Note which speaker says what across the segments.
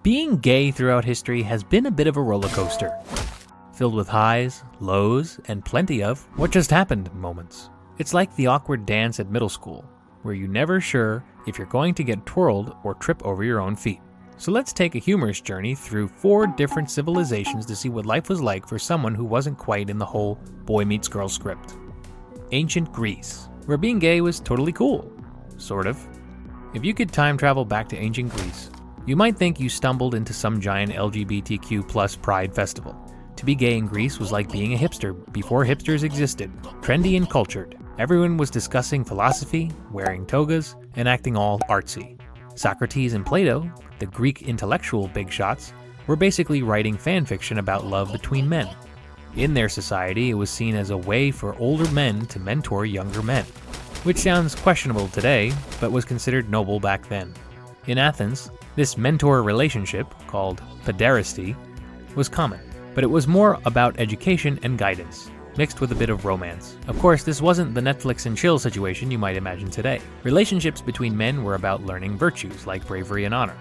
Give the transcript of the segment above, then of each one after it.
Speaker 1: Being gay throughout history has been a bit of a roller coaster, filled with highs, lows, and plenty of what just happened moments. It's like the awkward dance at middle school, where you're never sure if you're going to get twirled or trip over your own feet. So let's take a humorous journey through 4 different civilizations to see what life was like for someone who wasn't quite in the whole boy meets girl script. Ancient Greece, where being gay was totally cool. Sort of. If you could time travel back to ancient Greece, you might think you stumbled into some giant LGBTQ+ pride festival. To be gay in Greece was like being a hipster before hipsters existed. Trendy and cultured. Everyone was discussing philosophy, wearing togas, and acting all artsy. Socrates and Plato, the Greek intellectual big shots, were basically writing fan fiction about love between men. In their society, it was seen as a way for older men to mentor younger men, which sounds questionable today, but was considered noble back then. In Athens, this mentor relationship, called pederasty, was common, but it was more about education and guidance, mixed with a bit of romance. Of course, this wasn't the Netflix and chill situation you might imagine today. Relationships between men were about learning virtues like bravery and honor.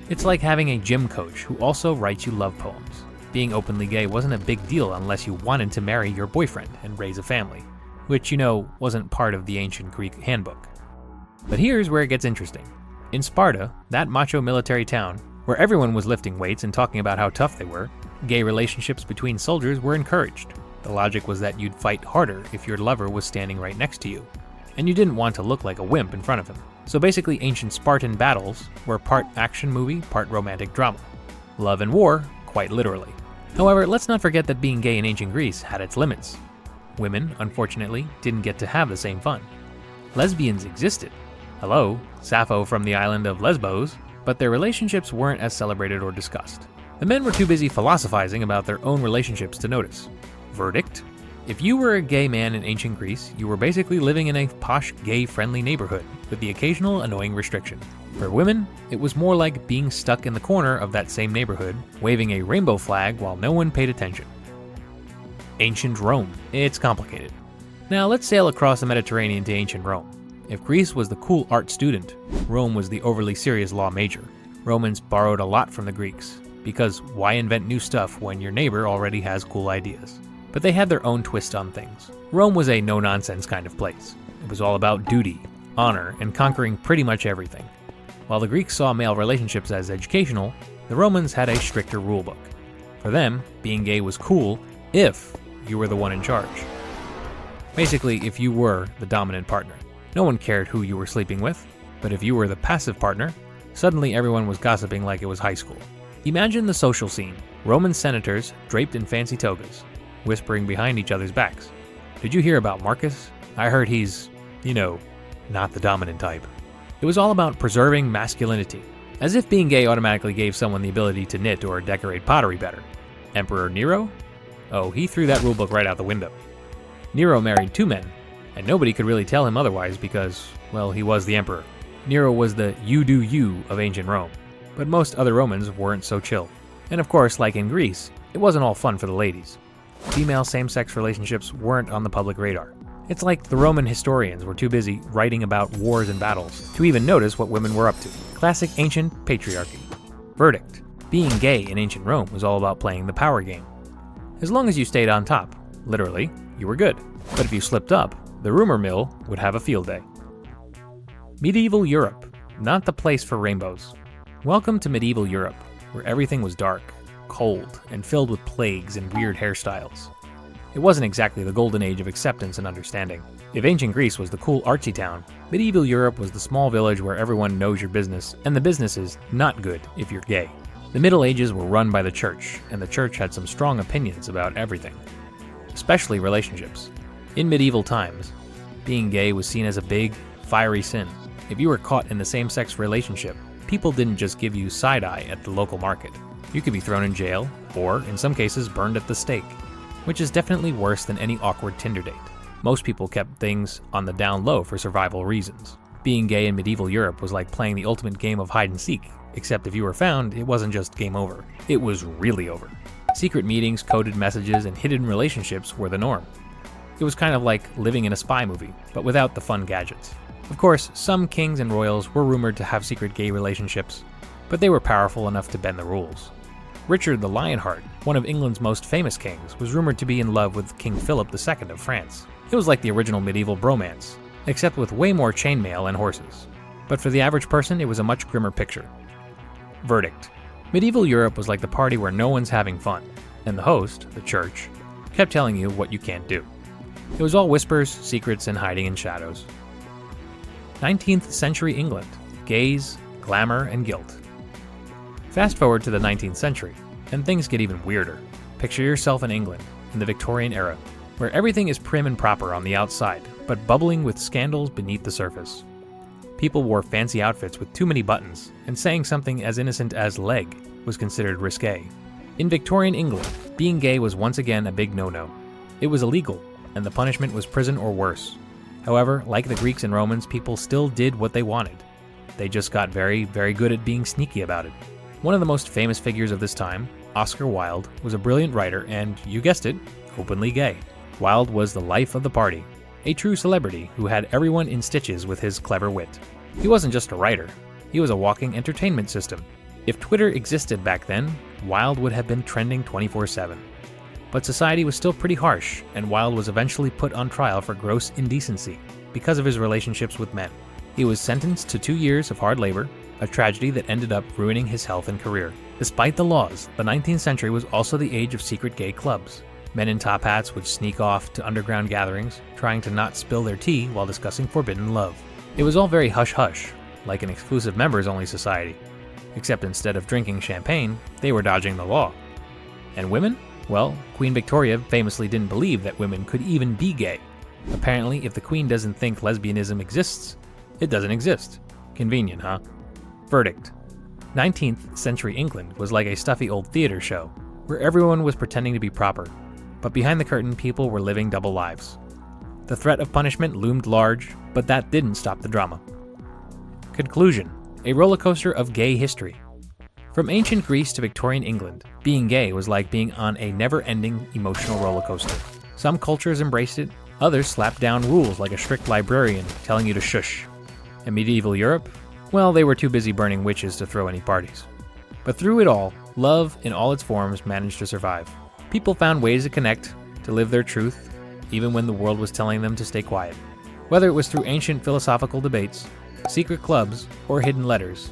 Speaker 1: It's like having a gym coach who also writes you love poems. Being openly gay wasn't a big deal unless you wanted to marry your boyfriend and raise a family, which, wasn't part of the ancient Greek handbook. But here's where it gets interesting. In Sparta, that macho military town, where everyone was lifting weights and talking about how tough they were, gay relationships between soldiers were encouraged. The logic was that you'd fight harder if your lover was standing right next to you, and you didn't want to look like a wimp in front of him. So basically, ancient Spartan battles were part action movie, part romantic drama. Love and war, quite literally. However, let's not forget that being gay in ancient Greece had its limits. Women, unfortunately, didn't get to have the same fun. Lesbians existed. Hello, Sappho from the island of Lesbos, but their relationships weren't as celebrated or discussed. The men were too busy philosophizing about their own relationships to notice. Verdict? If you were a gay man in ancient Greece, you were basically living in a posh, gay-friendly neighborhood, with the occasional annoying restriction. For women, it was more like being stuck in the corner of that same neighborhood, waving a rainbow flag while no one paid attention. Ancient Rome. It's complicated. Now let's sail across the Mediterranean to ancient Rome. If Greece was the cool art student, Rome was the overly serious law major. Romans borrowed a lot from the Greeks, because why invent new stuff when your neighbor already has cool ideas? But they had their own twist on things. Rome was a no-nonsense kind of place. It was all about duty, honor, and conquering pretty much everything. While the Greeks saw male relationships as educational, the Romans had a stricter rulebook. For them, being gay was cool if you were the one in charge. Basically, if you were the dominant partner. No one cared who you were sleeping with, but if you were the passive partner, suddenly everyone was gossiping like it was high school. Imagine the social scene. Roman senators draped in fancy togas, whispering behind each other's backs. Did you hear about Marcus? I heard he's, not the dominant type. It was all about preserving masculinity, as if being gay automatically gave someone the ability to knit or decorate pottery better. Emperor Nero? Oh, he threw that rulebook right out the window. Nero married 2 men, and nobody could really tell him otherwise because, well, he was the emperor. Nero was the you do you of ancient Rome, but most other Romans weren't so chill. And of course, like in Greece, it wasn't all fun for the ladies. Female same-sex relationships weren't on the public radar. It's like the Roman historians were too busy writing about wars and battles to even notice what women were up to. Classic ancient patriarchy. Verdict: being gay in ancient Rome was all about playing the power game. As long as you stayed on top, literally, you were good. But if you slipped up, the rumor mill would have a field day. Medieval Europe, not the place for rainbows. Welcome to medieval Europe, where everything was dark, cold, and filled with plagues and weird hairstyles. It wasn't exactly the golden age of acceptance and understanding. If ancient Greece was the cool artsy town, medieval Europe was the small village where everyone knows your business, and the business is not good if you're gay. The Middle Ages were run by the church, and the church had some strong opinions about everything, especially relationships. In medieval times, being gay was seen as a big, fiery sin. If you were caught in the same-sex relationship, people didn't just give you side-eye at the local market. You could be thrown in jail, or, in some cases, burned at the stake, which is definitely worse than any awkward Tinder date. Most people kept things on the down low for survival reasons. Being gay in medieval Europe was like playing the ultimate game of hide-and-seek, except if you were found, it wasn't just game over. It was really over. Secret meetings, coded messages, and hidden relationships were the norm. It was kind of like living in a spy movie, but without the fun gadgets. Of course, some kings and royals were rumored to have secret gay relationships, but they were powerful enough to bend the rules. Richard the Lionheart, one of England's most famous kings, was rumored to be in love with King Philip II of France. It was like the original medieval bromance, except with way more chainmail and horses. But for the average person, it was a much grimmer picture. Verdict. Medieval Europe was like the party where no one's having fun, and the host, the church, kept telling you what you can't do. It was all whispers, secrets, and hiding in shadows. 19th century England. Gays, glamour, and guilt. Fast forward to the 19th century, and things get even weirder. Picture yourself in England, in the Victorian era, where everything is prim and proper on the outside, but bubbling with scandals beneath the surface. People wore fancy outfits with too many buttons, and saying something as innocent as leg was considered risque. In Victorian England, being gay was once again a big no-no. It was illegal, and the punishment was prison or worse. However, like the Greeks and Romans, people still did what they wanted. They just got very, very good at being sneaky about it. One of the most famous figures of this time, Oscar Wilde, was a brilliant writer and, you guessed it, openly gay. Wilde was the life of the party, a true celebrity who had everyone in stitches with his clever wit. He wasn't just a writer, he was a walking entertainment system. If Twitter existed back then, Wilde would have been trending 24/7. But society was still pretty harsh, and Wilde was eventually put on trial for gross indecency because of his relationships with men. He was sentenced to 2 years of hard labor, a tragedy that ended up ruining his health and career. Despite the laws, the 19th century was also the age of secret gay clubs. Men in top hats would sneak off to underground gatherings, trying to not spill their tea while discussing forbidden love. It was all very hush-hush, like an exclusive members-only society. Except instead of drinking champagne, they were dodging the law. And women? Well, Queen Victoria famously didn't believe that women could even be gay. Apparently, if the Queen doesn't think lesbianism exists, it doesn't exist. Convenient, huh? Verdict. 19th century England was like a stuffy old theater show, where everyone was pretending to be proper, but behind the curtain people were living double lives. The threat of punishment loomed large, but that didn't stop the drama. Conclusion. A rollercoaster of gay history. From ancient Greece to Victorian England, being gay was like being on a never-ending emotional rollercoaster. Some cultures embraced it, others slapped down rules like a strict librarian telling you to shush. In medieval Europe, well, they were too busy burning witches to throw any parties. But through it all, love in all its forms managed to survive. People found ways to connect, to live their truth, even when the world was telling them to stay quiet. Whether it was through ancient philosophical debates, secret clubs, or hidden letters,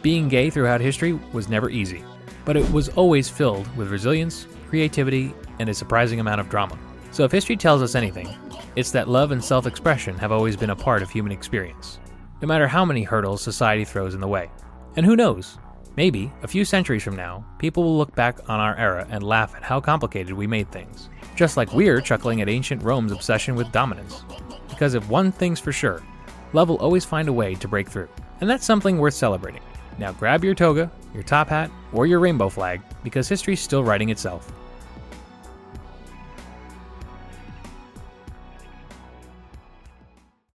Speaker 1: being gay throughout history was never easy, but it was always filled with resilience, creativity, and a surprising amount of drama. So if history tells us anything, it's that love and self-expression have always been a part of human experience, no matter how many hurdles society throws in the way. And who knows, maybe, a few centuries from now, people will look back on our era and laugh at how complicated we made things, just like we're chuckling at ancient Rome's obsession with dominance. Because if one thing's for sure, love will always find a way to break through, and that's something worth celebrating. Now grab your toga, your top hat, or your rainbow flag, because history's still writing itself.